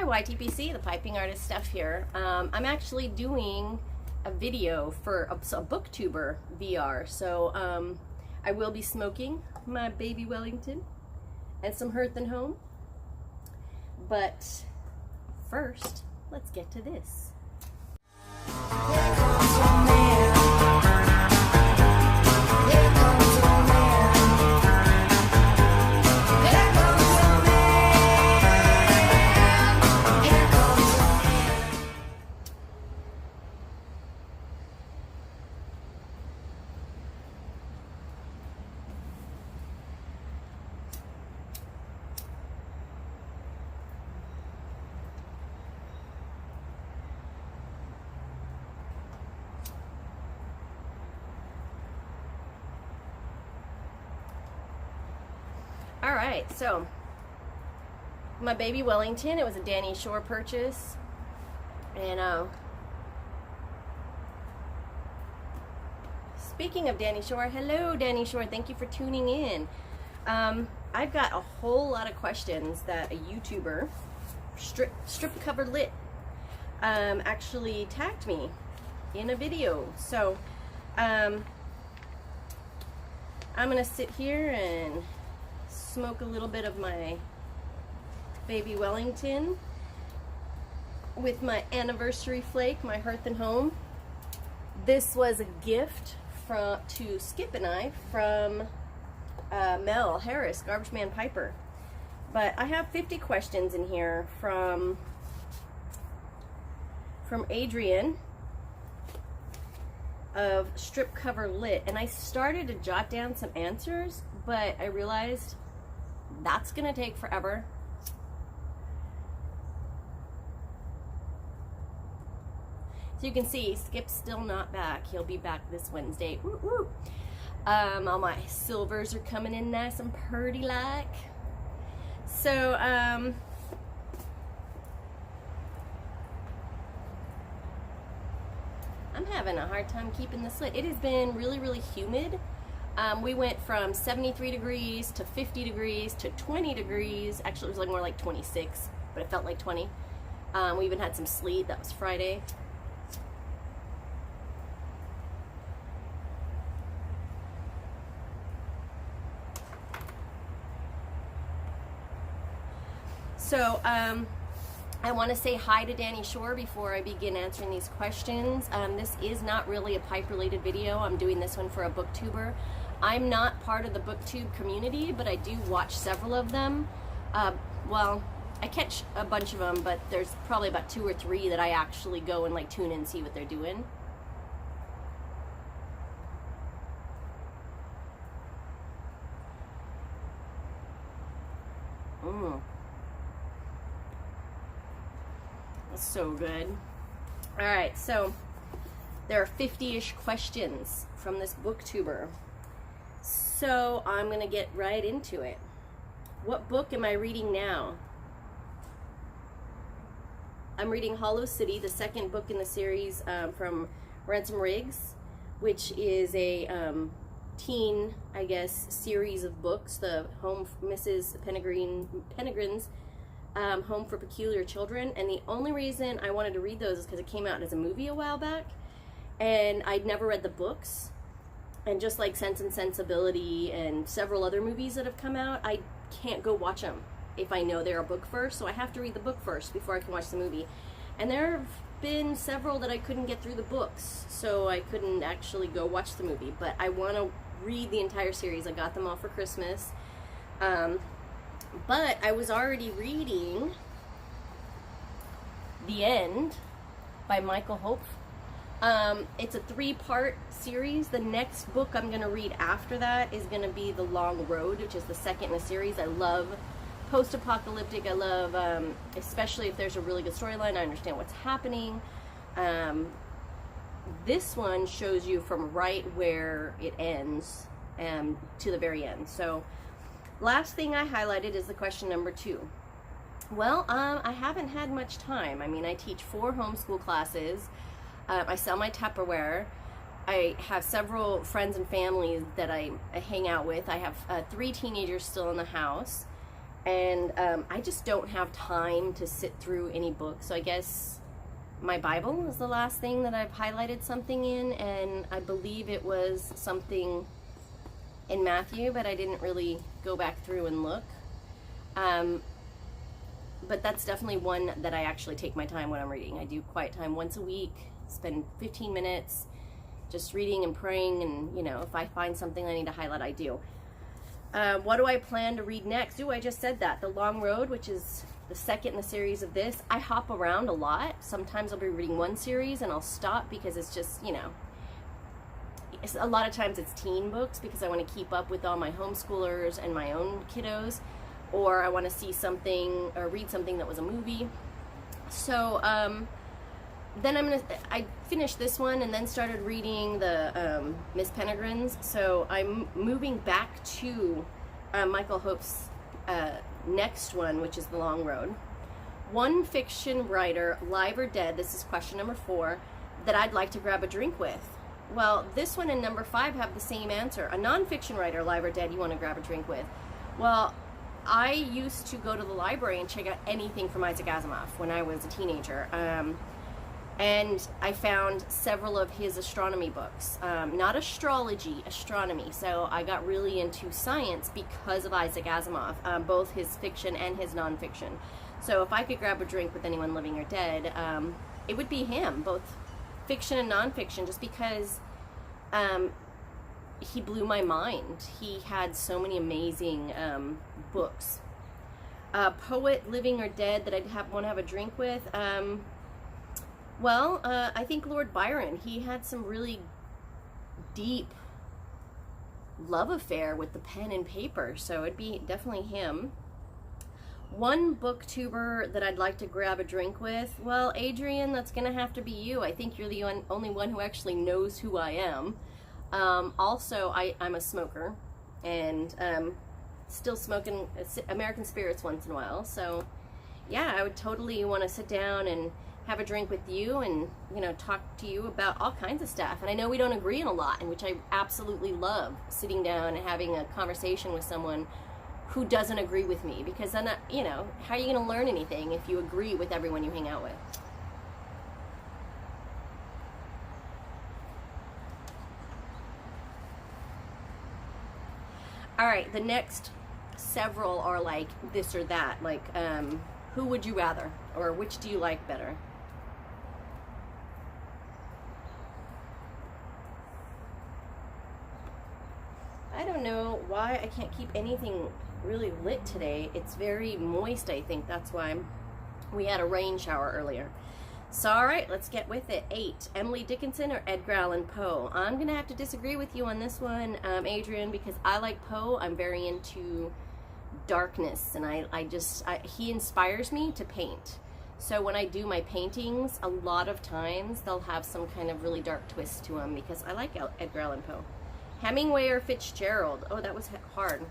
Hi YTPC, the piping artist Steph here. I'm actually doing a video for a BookTuber VR. So I will be smoking my baby Wellington and some Hearth and Home. But first, let's get to this. All right, so my baby Wellington, it was a Danny Shore purchase, and speaking of Danny Shore, hello Danny Shore, thank you for tuning in. I've got a whole lot of questions that a YouTuber, Strip Cover Lit, actually tagged me in a video. So I'm gonna sit here and smoke a little bit of my baby Wellington with my anniversary flake, my Hearth and Home. This was a gift to Skip and I from Mel Harris, Garbage Man Piper. But I have 50 questions in here from Adrian of Strip Cover Lit, and I started to jot down some answers, but I realized that's gonna take forever. So you can see Skip's still not back. He'll be back this Wednesday. Woo woo. All my silvers are coming in nice and purty like. So I'm having a hard time keeping this lit. It has been really humid. We went from 73 degrees to 50 degrees to 20 degrees. Actually, it was like more like 26, but it felt like 20. We even had some sleet. That was Friday. So, I want to say hi to Danny Shore before I begin answering these questions. This is not really a pipe-related video. I'm doing this one for a BookTuber. I'm not part of the BookTube community, but I do watch several of them. Well, I catch a bunch of them, but there's probably about 2 or 3 that I actually go and like tune in and see what they're doing. That's so good. All right, so there are 50-ish questions from this BookTuber. So I'm gonna get right into it. What book am I reading now? I'm reading Hollow City, the second book in the series from Ransom Riggs, which is a teen, I guess, series of books. The Mrs. Penegrin's Home for Peculiar Children. And the only reason I wanted to read those is because it came out as a movie a while back, and I'd never read the books. And just like Sense and Sensibility and several other movies that have come out, I can't go watch them if I know they're a book first. So I have to read the book first before I can watch the movie. And there have been several that I couldn't get through the books, so I couldn't actually go watch the movie. But I want to read the entire series. I got them all for Christmas. But I was already reading The End by Michael Hope. It's a 3-part series. The next book I'm going to read after that is going to be The Long Road, which is the second in the series. I love post-apocalyptic. I love, especially if there's a really good storyline, I understand what's happening. This one shows you from right where it ends to the very end. So last thing I highlighted is the question number 2. Well, I haven't had much time. I mean, I teach 4 homeschool classes. I sell my Tupperware. I have several friends and families that I hang out with. I have 3 teenagers still in the house. And I just don't have time to sit through any book. So I guess my Bible is the last thing that I've highlighted something in, and I believe it was something in Matthew, but I didn't really go back through and look. But that's definitely one that I actually take my time when I'm reading. I do quiet time once a week, spend 15 minutes just reading and praying, and you know, if I find something I need to highlight, I do. What do I plan to read next? I just said that. The Long Road, which is the second in the series of this. I hop around a lot. Sometimes I'll be reading one series and I'll stop because it's just, you know, a lot of times it's teen books because I want to keep up with all my homeschoolers and my own kiddos, or I want to see something or read something that was a movie. So then I finished this one and then started reading the Miss Penregrins. So I'm moving back to Michael Hope's next one, which is The Long Road. One fiction writer, live or dead, this is question number 4, that I'd like to grab a drink with. Well, this one and number 5 have the same answer. A non-fiction writer, live or dead, you want to grab a drink with. Well, I used to go to the library and check out anything from Isaac Asimov when I was a teenager. And I found several of his astronomy books. Not astrology, astronomy. So I got really into science because of Isaac Asimov, both his fiction and his nonfiction. So if I could grab a drink with anyone living or dead, it would be him, both fiction and nonfiction, just because he blew my mind. He had so many amazing books. Poet, living or dead, that I'd want to have a drink with. Well, I think Lord Byron. He had some really deep love affair with the pen and paper, so it'd be definitely him. One booktuber that I'd like to grab a drink with, well, Adrian, that's gonna have to be you. I think you're the only one who actually knows who I am. Also, I'm a smoker, and still smoking American Spirits once in a while, so yeah, I would totally want to sit down and have a drink with you and, you know, talk to you about all kinds of stuff. And I know we don't agree on a lot, and which I absolutely love, sitting down and having a conversation with someone who doesn't agree with me, because then, you know, how are you going to learn anything if you agree with everyone you hang out with? All right, the next several are like this or that, like who would you rather, or which do you like better? I don't know why I can't keep anything really lit today. It's very moist, I think. That's why we had a rain shower earlier. So, all right, let's get with it. 8, Emily Dickinson or Edgar Allan Poe? I'm going to have to disagree with you on this one, Adrian, because I like Poe. I'm very into darkness, and he inspires me to paint. So when I do my paintings, a lot of times they'll have some kind of really dark twist to them, because I like Edgar Allan Poe. Hemingway or Fitzgerald? Oh, that was hard.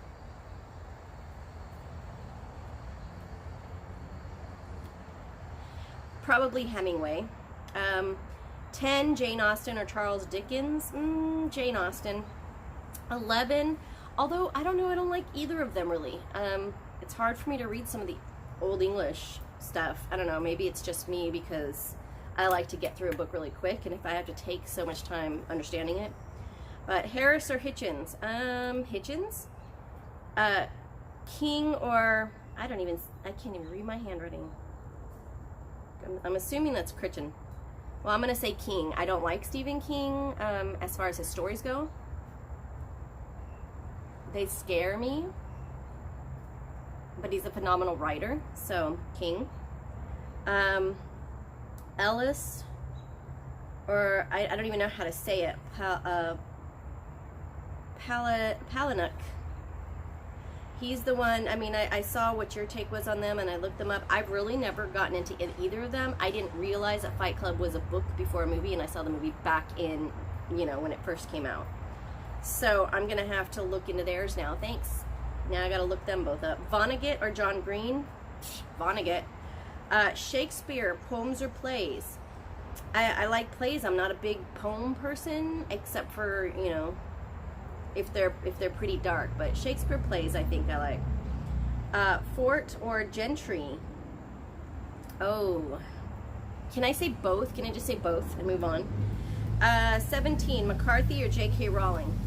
Probably Hemingway. 10, Jane Austen or Charles Dickens? Jane Austen. 11, although I don't know, I don't like either of them really. It's hard for me to read some of the Old English stuff. I don't know, maybe it's just me because I like to get through a book really quick, and if I have to take so much time understanding it. But Harris or Hitchens? Hitchens? King or, I can't even read my handwriting. I'm assuming that's Crichton. Well, I'm going to say King. I don't like Stephen King as far as his stories go. They scare me. But he's a phenomenal writer, so King. Ellis, or I don't even know how to say it. Palahniuk. He's the one, I mean, I saw what your take was on them, and I looked them up. I've really never gotten into either of them. I didn't realize that Fight Club was a book before a movie, and I saw the movie back in, you know, when it first came out. So I'm going to have to look into theirs now. Thanks. Now I got to look them both up. Vonnegut or John Green? Vonnegut. Shakespeare, poems or plays? I like plays. I'm not a big poem person, except for, you know, if they're pretty dark, but Shakespeare plays I think I like. Fort or Gentry? Oh, can I say both? Can I just say both and move on? 17, McCarthy or J.K. Rowling?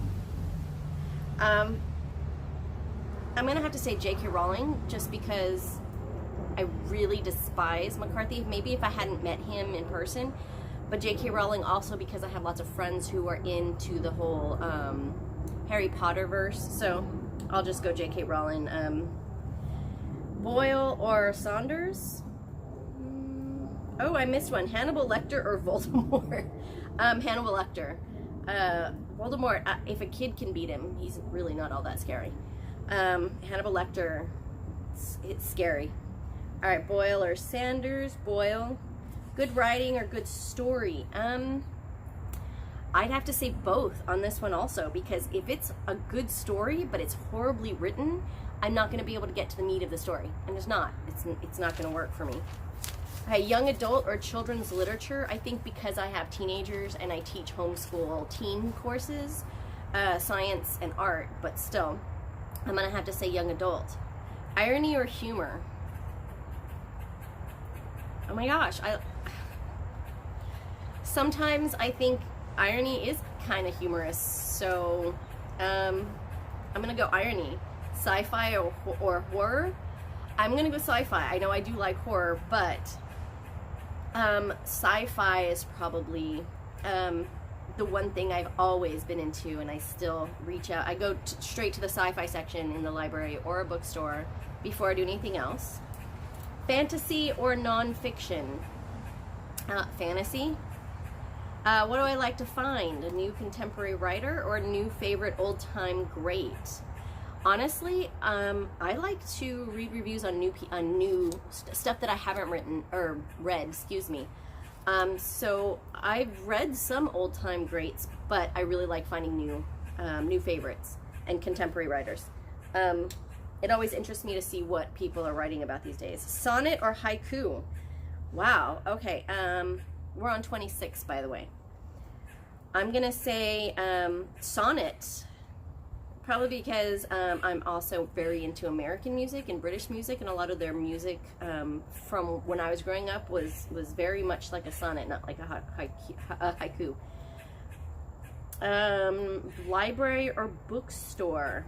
I'm gonna have to say J.K. Rowling, just because I really despise McCarthy. Maybe if I hadn't met him in person, but J.K. Rowling also because I have lots of friends who are into the whole Harry Potter verse, so I'll just go J.K. Rowling. Boyle or Saunders? Oh, I missed one. Hannibal Lecter or Voldemort? Hannibal Lecter. Voldemort, if a kid can beat him, he's really not all that scary. Hannibal Lecter, it's scary. All right, Boyle or Sanders? Boyle. Good writing or good story? I'd have to say both on this one also, because if it's a good story but it's horribly written, I'm not going to be able to get to the meat of the story. I'm just not. It's not going to work for me. Okay, young adult or children's literature? I think because I have teenagers and I teach homeschool teen courses, science and art, but still, I'm going to have to say young adult. Irony or humor? Oh my gosh, sometimes I think irony is kind of humorous, so I'm gonna go irony. Sci-fi or horror? I'm gonna go sci-fi. I know I do like horror, but sci-fi is probably the one thing I've always been into, and I still reach out. I go straight to the sci-fi section in the library or a bookstore before I do anything else. Fantasy or nonfiction? Fantasy. What do I like to find? A new contemporary writer or a new favorite old-time great? Honestly, I like to read reviews on new stuff that I haven't read. Excuse me. So I've read some old-time greats, but I really like finding new favorites and contemporary writers. It always interests me to see what people are writing about these days. Sonnet or haiku? Wow. Okay. We're on 26, by the way. I'm gonna say sonnet, probably because I'm also very into American music and British music, and a lot of their music from when I was growing up was very much like a sonnet, not like a haiku. Library or bookstore?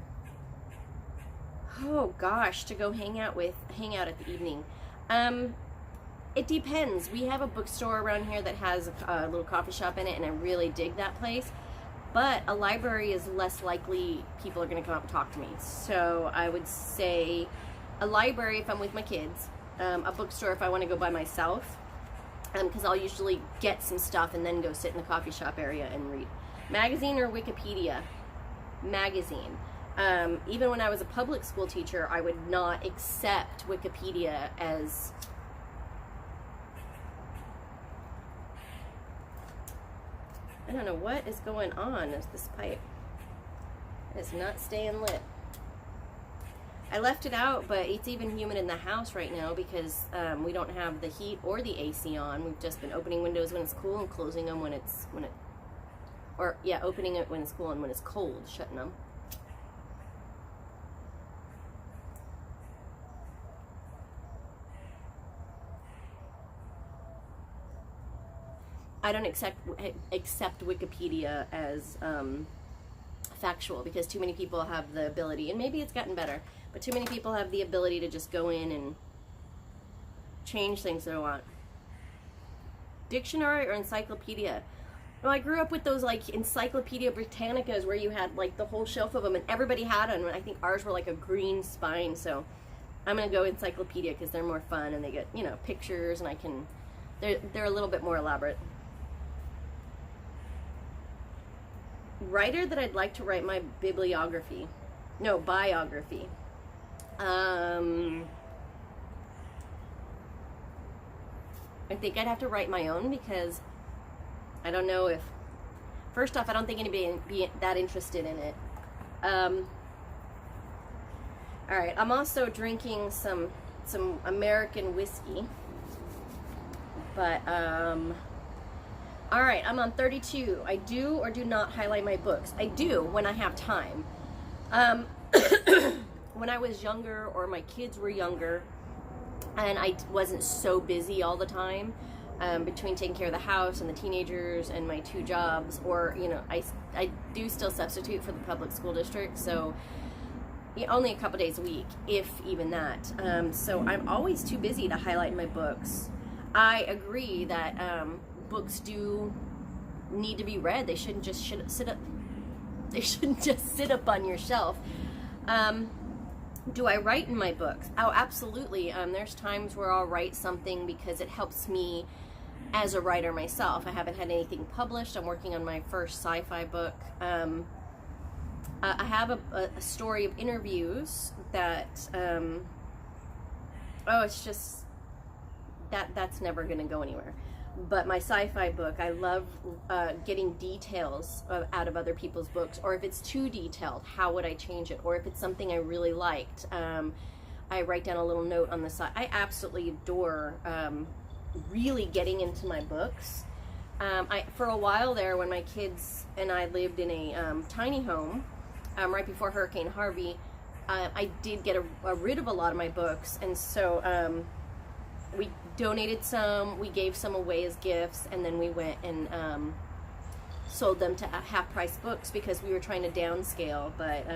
Oh gosh, to go hang out at the evening. It depends. We have a bookstore around here that has a little coffee shop in it, and I really dig that place. But a library is less likely people are going to come up and talk to me. So I would say a library if I'm with my kids, a bookstore if I want to go by myself, because I'll usually get some stuff and then go sit in the coffee shop area and read. Magazine or Wikipedia? Magazine. Even when I was a public school teacher, I would not accept Wikipedia as... I don't know what is going on with this pipe. It is not staying lit. I left it out, but it's even humid in the house right now because we don't have the heat or the AC on. We've just been opening windows when it's cool and closing them opening it when it's cool and when it's cold, shutting them. I don't accept Wikipedia as factual, because too many people have the ability, and maybe it's gotten better, but too many people have the ability to just go in and change things they want. Dictionary or encyclopedia? Well, I grew up with those like Encyclopedia Britannicas where you had like the whole shelf of them and everybody had them, and I think ours were like a green spine, so I'm gonna go encyclopedia because they're more fun and they get, you know, pictures, and they're a little bit more elaborate. Writer that I'd like to write my biography. I think I'd have to write my own, because I don't know if, first off, I don't think anybody would be that interested in it. Alright, I'm also drinking some American whiskey, but alright, I'm on 32. I do or do not highlight my books. I do when I have time. when I was younger, or my kids were younger, and I wasn't so busy all the time, between taking care of the house and the teenagers and my 2 jobs, or, you know, I do still substitute for the public school district, so only a couple days a week, if even that. So I'm always too busy to highlight my books. I agree that books do need to be read. They shouldn't just sit up. They shouldn't just sit up on your shelf. Do I write in my books? Oh, absolutely. There's times where I'll write something because it helps me as a writer myself. I haven't had anything published. I'm working on my first sci-fi book. I have a story of interviews that, it's just, that's never going to go anywhere. But my sci-fi book, I love getting details out of other people's books, or if it's too detailed, how would I change it? Or if it's something I really liked, I write down a little note on the side. I absolutely adore really getting into my books. For a while there, when my kids and I lived in a tiny home, right before Hurricane Harvey, I did get rid of a lot of my books, and so we donated some, we gave some away as gifts, and then we went and sold them to half-price books because we were trying to downscale, but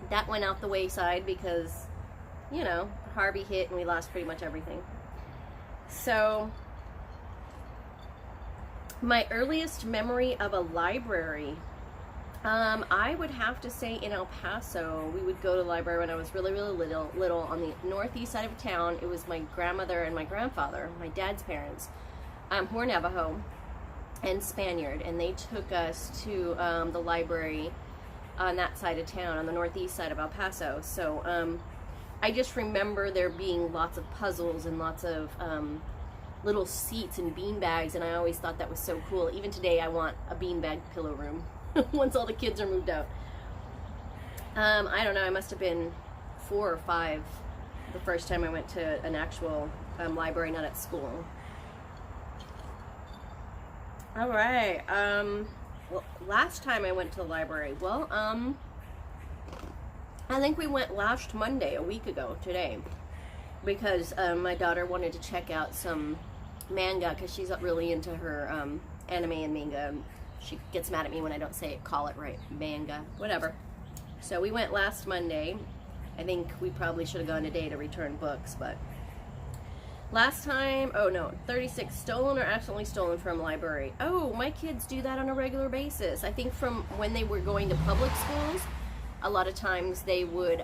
that went out the wayside because, you know, Harvey hit and we lost pretty much everything. So my earliest memory of a library, I would have to say in El Paso. We would go to the library when I was really, really little on the northeast side of town. It was my grandmother and my grandfather, my dad's parents, who were Navajo and Spaniard, and they took us to the library on that side of town, on the northeast side of El Paso. So I just remember there being lots of puzzles and lots of little seats and bean bags, and I always thought that was so cool. Even today, I want a beanbag pillow room. Once all the kids are moved out. I don't know, I must have been 4 or 5 the first time I went to an actual library, not at school. All right, well, last time I went to the library, well, I think we went last Monday, a week ago today, because my daughter wanted to check out some manga, because she's really into her anime and manga. She gets mad at me when I don't call it right, manga, whatever. So we went last Monday. I think we probably should have gone today to return books, but last time, 36 stolen or accidentally stolen from a library. Oh, my kids do that on a regular basis. I think from when they were going to public schools, a lot of times they would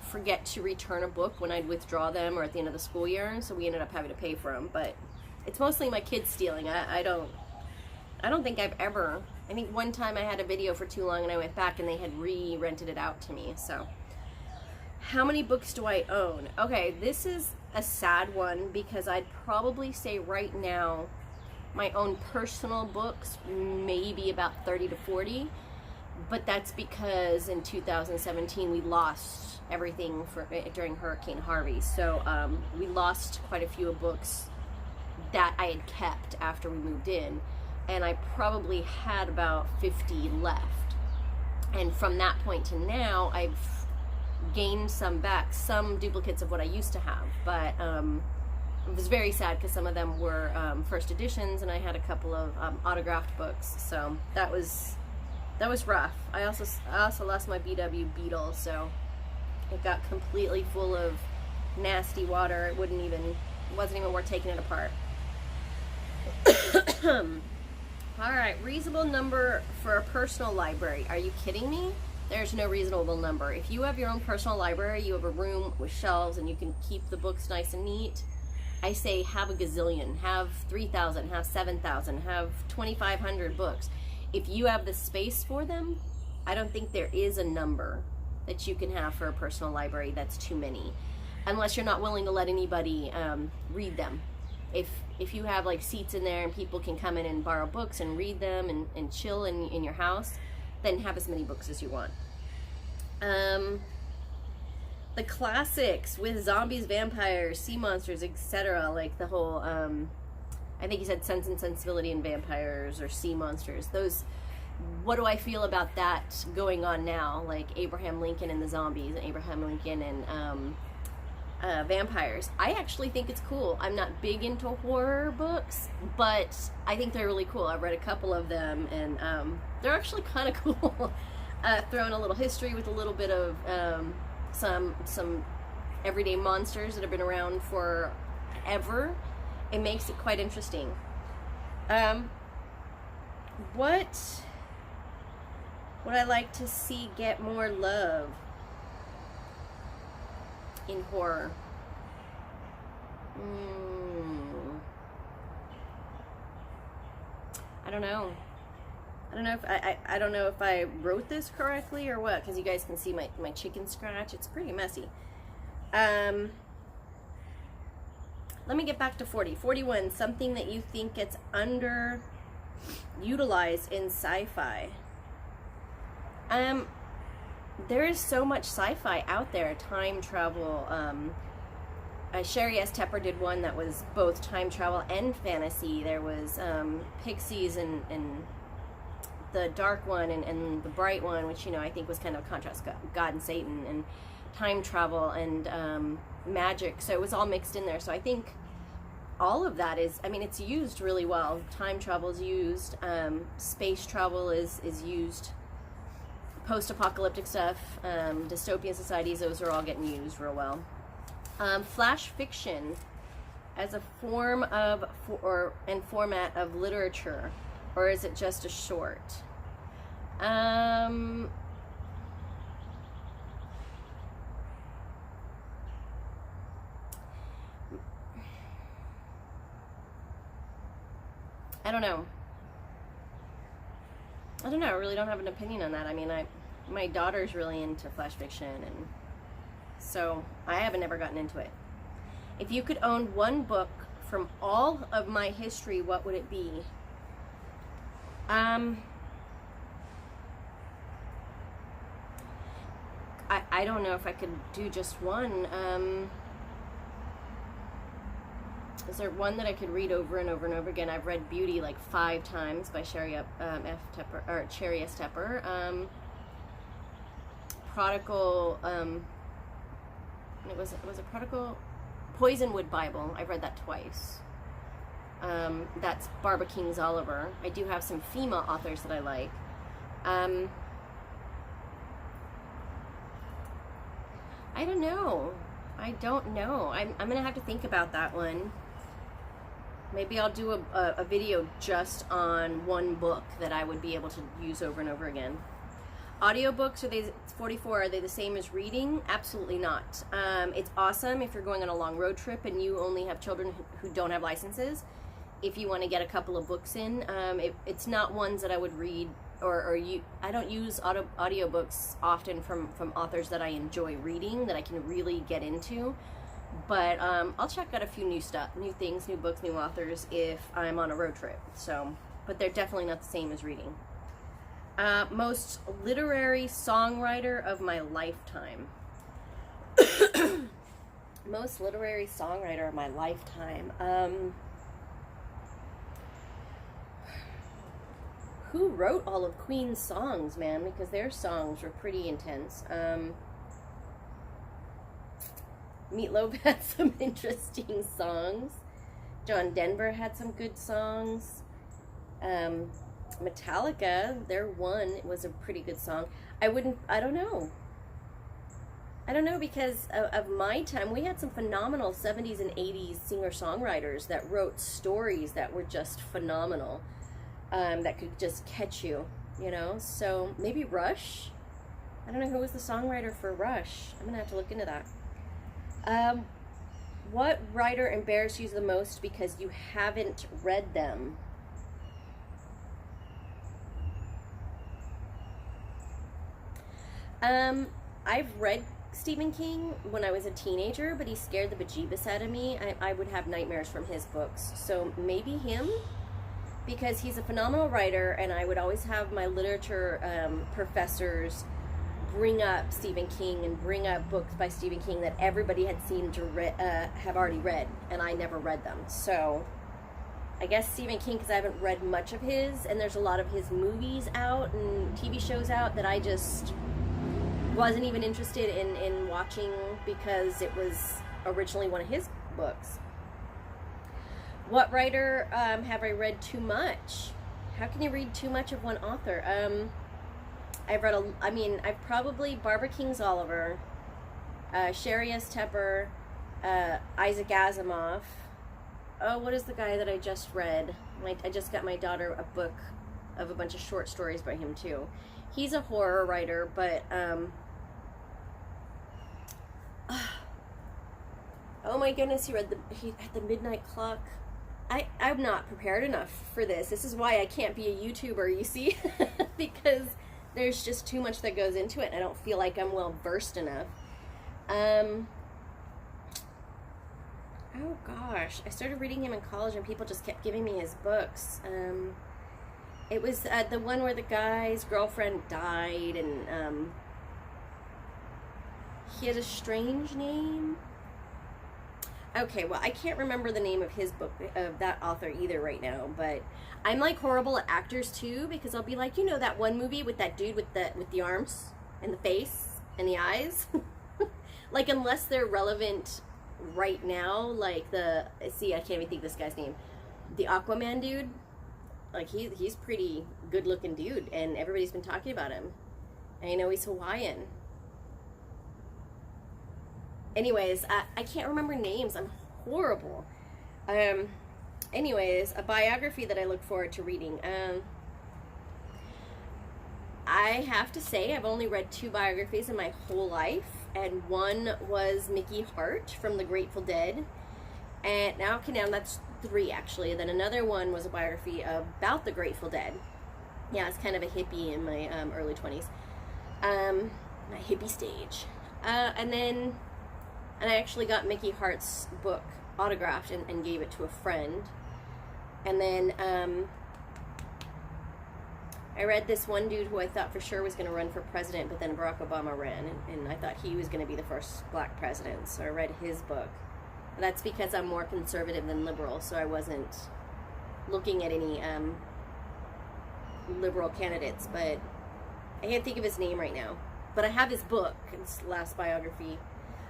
forget to return a book when I'd withdraw them or at the end of the school year, so we ended up having to pay for them. But it's mostly my kids stealing. I don't think I've ever, I think one time I had a video for too long and I went back and they had re-rented it out to me. So how many books do I own? Okay, this is a sad one because I'd probably say right now my own personal books maybe about 30 to 40, but that's because in 2017 we lost everything during Hurricane Harvey. So we lost quite a few books that I had kept after we moved in. And I probably had about 50 left. And from that point to now, I've gained some back, some duplicates of what I used to have. But it was very sad because some of them were first editions, and I had a couple of autographed books. So that was rough. I also lost my BW Beetle, so it got completely full of nasty water. It wasn't even worth taking it apart. All right, reasonable number for a personal library. Are you kidding me? There's no reasonable number. If you have your own personal library, you have a room with shelves and you can keep the books nice and neat, I say have a gazillion, have 3,000, have 7,000, have 2,500 books. If you have the space for them, I don't think there is a number that you can have for a personal library that's too many, unless you're not willing to let anybody read them. If you have like seats in there and people can come in and borrow books and read them and chill in your house, then have as many books as you want. The classics with zombies, vampires, sea monsters, etc. Like the whole, I think you said Sense and Sensibility and Vampires or Sea Monsters. what do I feel about that going on now? Like Abraham Lincoln and the zombies, and Abraham Lincoln and vampires. I actually think it's cool. I'm not big into horror books, but I think they're really cool. I've read a couple of them, and they're actually kind of cool. Throw in a little history with a little bit of some everyday monsters that have been around forever. It makes it quite interesting. What would I like to see get more love in horror? I don't know. I don't know if I don't know if I wrote this correctly or what, because you guys can see my chicken scratch. It's pretty messy. Let me get back to 40. 41, something that you think gets underutilized in sci-fi. There is so much sci-fi out there. Time travel. Sherry S. Tepper did one that was both time travel and fantasy. There was Pixies and the dark one and the bright one, which, you know, I think was kind of a contrast, God and Satan, and time travel and magic. So it was all mixed in there. So I think all of that is, I mean, it's used really well. Time travel is used. Space travel is used. Post-apocalyptic stuff, dystopian societies, those are all getting used real well. Flash fiction as a form of and format of literature, or is it just a short? I don't know. I don't know. I really don't have an opinion on that. I mean, my daughter's really into flash fiction, and so I haven't ever gotten into it. If you could own one book from all of my history, what would it be? I don't know if I could do just one. Is there one that I could read over and over and over again? I've read Beauty like 5 times by Sherry S. Tepper. Prodigal, was it Prodigal? Poisonwood Bible. I've read that twice. That's Barbara King's Oliver. I do have some female authors that I like. I don't know. I'm gonna have to think about that one. Maybe I'll do a video just on one book that I would be able to use over and over again. Audiobooks, are they 44? Are they the same as reading? Absolutely not. It's awesome if you're going on a long road trip and you only have children who don't have licenses. If you want to get a couple of books in, it's not ones that I would read I don't use audiobooks often from authors that I enjoy reading, that I can really get into. But I'll check out a few new things, new books, new authors if I'm on a road trip. So, but they're definitely not the same as reading. Most literary songwriter of my lifetime. Most literary songwriter of my lifetime. Who wrote all of Queen's songs, man? Because their songs were pretty intense. Meatloaf had some interesting songs. John Denver had some good songs. Metallica, their One was a pretty good song. I don't know. I don't know, because of my time, we had some phenomenal 70s and 80s singer-songwriters that wrote stories that were just phenomenal, that could just catch you, you know? So maybe Rush? I don't know who was the songwriter for Rush. I'm gonna have to look into that. What writer embarrassed you the most because you haven't read them? I've read Stephen King when I was a teenager, but he scared the bejeebus out of me. I would have nightmares from his books. So maybe him, because he's a phenomenal writer, and I would always have my literature professors bring up Stephen King and bring up books by Stephen King that everybody had seen to have already read, and I never read them. So I guess Stephen King, because I haven't read much of his, and there's a lot of his movies out and TV shows out that I just wasn't even interested in watching because it was originally one of his books. What writer have I read too much? How can you read too much of one author? I've probably Barbara Kingsolver, Sherry S. Tepper, Isaac Asimov. Oh, what is the guy that I just read? I just got my daughter a book of a bunch of short stories by him too. He's a horror writer, but oh my goodness, he had the Midnight Clock. I'm not prepared enough for this. This is why I can't be a YouTuber, you see, because there's just too much that goes into it. I don't feel like I'm well versed enough. Oh gosh, I started reading him in college and people just kept giving me his books. It was the one where the guy's girlfriend died and he had a strange name. Okay, well, I can't remember the name of his book, of that author either right now, but I'm like horrible at actors too, because I'll be like, you know that one movie with that dude with the arms and the face and the eyes? Like, unless they're relevant right now, like I can't even think this guy's name. The Aquaman dude, like he's pretty good looking dude, and everybody's been talking about him. And I know he's Hawaiian. Anyways, I can't remember names. I'm horrible. Anyways, a biography that I look forward to reading. I have to say I've only read 2 biographies in my whole life, and one was Mickey Hart from The Grateful Dead, and now that's 3 actually. And then another one was a biography about the Grateful Dead. Yeah, it's kind of a hippie in my early 20s, my hippie stage, and I actually got Mickey Hart's book autographed and gave it to a friend. And then I read this one dude who I thought for sure was going to run for president, but then Barack Obama ran, and I thought he was going to be the first black president, so I read his book. That's because I'm more conservative than liberal, so I wasn't looking at any liberal candidates, but I can't think of his name right now. But I have his book, his last biography.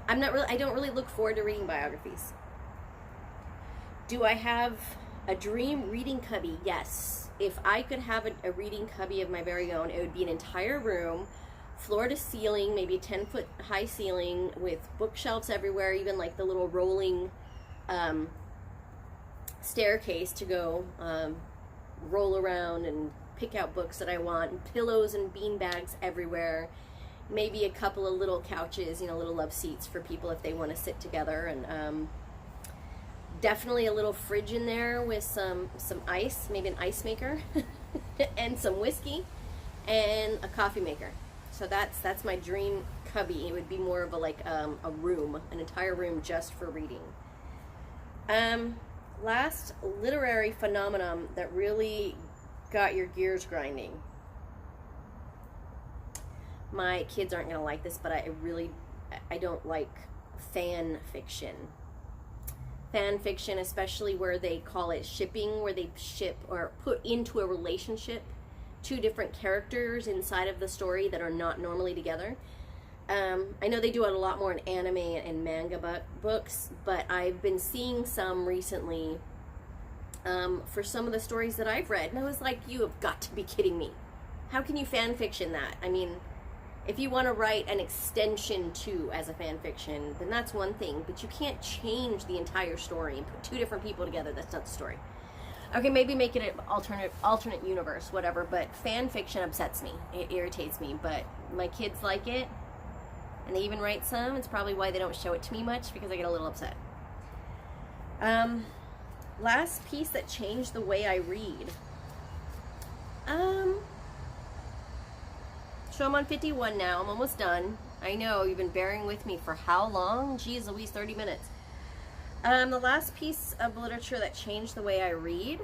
I don't really look forward to reading biographies. Do I have a dream reading cubby? Yes. If I could have a reading cubby of my very own, it would be an entire room, floor to ceiling, maybe 10-foot high ceiling with bookshelves everywhere, even like the little rolling staircase to go roll around and pick out books that I want, and pillows and bean bags everywhere. Maybe a couple of little couches, little love seats for people if they want to sit together, and definitely a little fridge in there with some ice, maybe an ice maker, and some whiskey, and a coffee maker. So that's my dream cubby. It would be more of a room, an entire room just for reading. Last literary phenomenon that really got your gears grinding. My kids aren't going to like this, but I don't like fan fiction. Fan fiction, especially where they call it shipping, where they ship or put into a relationship 2 different characters inside of the story that are not normally together. I know they do it a lot more in anime and manga books, but I've been seeing some recently for some of the stories that I've read, and I was like, you have got to be kidding me. How can you fan fiction that? I mean, if you want to write an extension to as a fan fiction, then that's one thing, but you can't change the entire story and put 2 different people together. That's not the story. Okay, maybe make it an alternate universe, whatever, but fan fiction upsets me. It irritates me, but my kids like it, and they even write some. It's probably why they don't show it to me much, because I get a little upset. Last piece that changed the way I read. So I'm on 51 now. I'm almost done. I know, you've been bearing with me for how long? Geez Louise, 30 minutes. The last piece of literature that changed the way I read,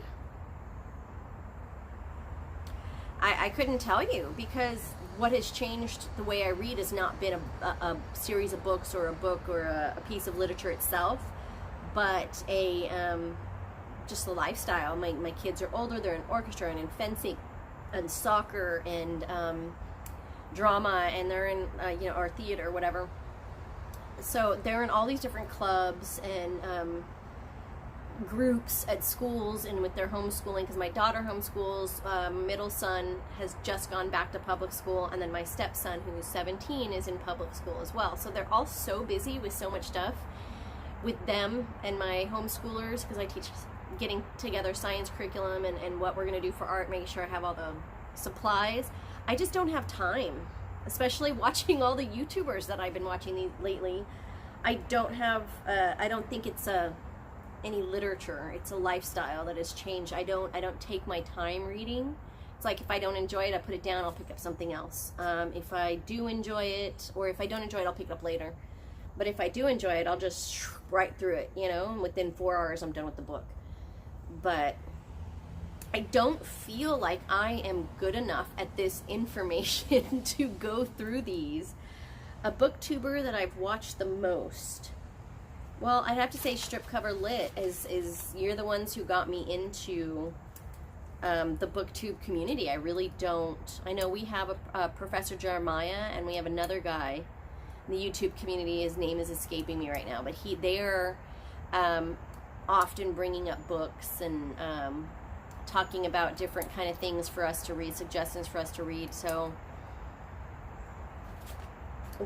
I couldn't tell you, because what has changed the way I read has not been a series of books or a book or a piece of literature itself, but just the lifestyle. My kids are older, they're in orchestra and in fencing and soccer and drama, and they're in you know, or theater or whatever. So they're in all these different clubs and groups at schools and with their homeschooling, because my daughter homeschools, middle son has just gone back to public school, and then my stepson, who's 17, is in public school as well. So they're all so busy with so much stuff with them and my homeschoolers, because I teach getting together science curriculum and what we're going to do for art, making sure I have all the supplies. I just don't have time, especially watching all the YouTubers that I've been watching lately. I don't have, I don't think it's any literature. It's a lifestyle that has changed. I don't take my time reading. It's like if I don't enjoy it, I put it down, I'll pick up something else. If I do enjoy it, or if I don't enjoy it, I'll pick it up later. But if I do enjoy it, I'll just right through it, you know, and within 4 hours I'm done with the book. But I don't feel like I am good enough at this information to go through these. A booktuber that I've watched the most, well, I'd have to say Strip Cover Lit is you're the ones who got me into the BookTube community. I really don't. I know we have a Professor Jeremiah, and we have another guy in the YouTube community. His name is escaping me right now, but they're often bringing up books and talking about different kind of things for us to read, suggestions for us to read. So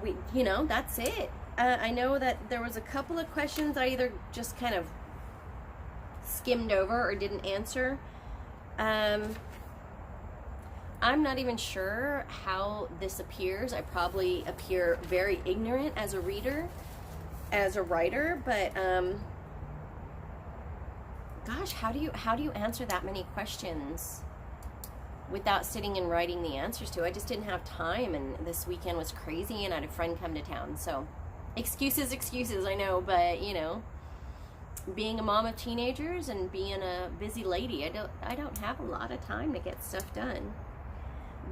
we, you know, that's it. I know that there was a couple of questions I either just kind of skimmed over or didn't answer. I'm not even sure how this appears. I probably appear very ignorant as a reader, as a writer, but gosh, how do you answer that many questions without sitting and writing the answers to? I just didn't have time, and this weekend was crazy, and I had a friend come to town. So excuses, I know, but you know, being a mom of teenagers and being a busy lady, I don't have a lot of time to get stuff done.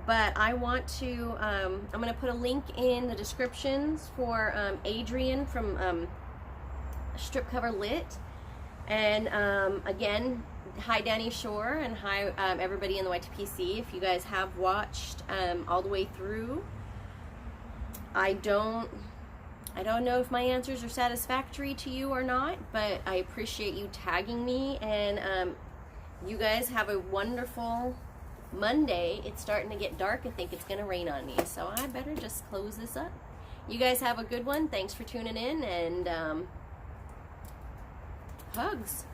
But I want to, I'm going to put a link in the descriptions for Adrian from Strip Cover Lit. And again, hi Danny Shore, and hi everybody in the YTPC. If you guys have watched all the way through, I don't know if my answers are satisfactory to you or not, but I appreciate you tagging me, and you guys have a wonderful Monday. It's starting to get dark. I think it's going to rain on me, so I better just close this up. You guys have a good one. Thanks for tuning in, and hugs.